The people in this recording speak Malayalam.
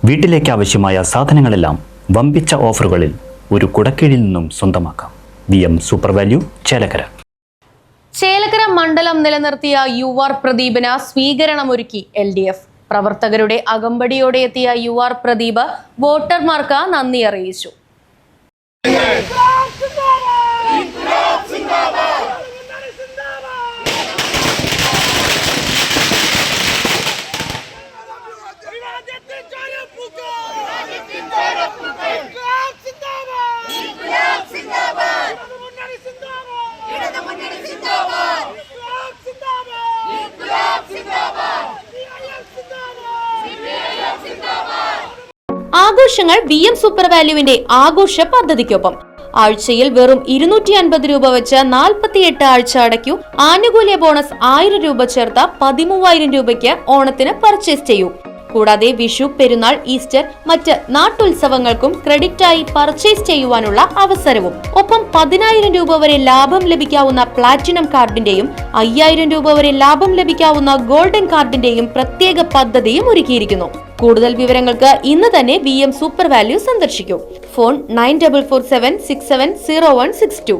വീട്ടിലേക്ക് ആവശ്യമായ സാധനങ്ങളെല്ലാം വമ്പിച്ച ഓഫറുകളിൽ ഒരു കുടക്കീഴിൽ നിന്നും സ്വന്തമാക്കാം. VM super value, Chelakkara. Chelakkara മണ്ഡലം നിലനിർത്തിയ UR പ്രദീപിന് സ്വീകരണമൊരുക്കി LDF. പ്രവർത്തകരുടെ അകമ്പടിയോടെ എത്തിയ UR പ്രദീപ് വോട്ടർമാർക്ക് നന്ദി അറിയിച്ചു. ആഘോഷങ്ങൾ VM സൂപ്പർ വാല്യൂവിന്റെ ആഘോഷ പദ്ധതിക്കൊപ്പം ആഴ്ചയിൽ വെറും 250 രൂപ വെച്ച് 48 ആഴ്ച അടയ്ക്കൂ. ആനുകൂല്യ ബോണസ് 1000 രൂപ ചേർത്ത 13,000 രൂപയ്ക്ക് ഓണത്തിന് പർച്ചേസ് ചെയ്യൂ. കൂടാതെ വിഷു, പെരുന്നാൾ, ഈസ്റ്റർ, മറ്റ് നാട്ടുത്സവങ്ങൾക്കും ക്രെഡിറ്റായി പർച്ചേസ് ചെയ്യുവാനുള്ള അവസരവും. ഒപ്പം 10,000 രൂപ വരെ ലാഭം ലഭിക്കാവുന്ന പ്ലാറ്റിനം കാർഡിന്റെയും 5,000 രൂപ വരെ ലാഭം ലഭിക്കാവുന്ന ഗോൾഡൻ കാർഡിന്റെയും പ്രത്യേക പദ്ധതിയും ഒരുക്കിയിരിക്കുന്നു. കൂടുതൽ വിവരങ്ങൾക്ക് ഇന്ന് തന്നെ VM സൂപ്പർ വാല്യൂ സന്ദർശിക്കൂ. ഫോൺ 9447670162.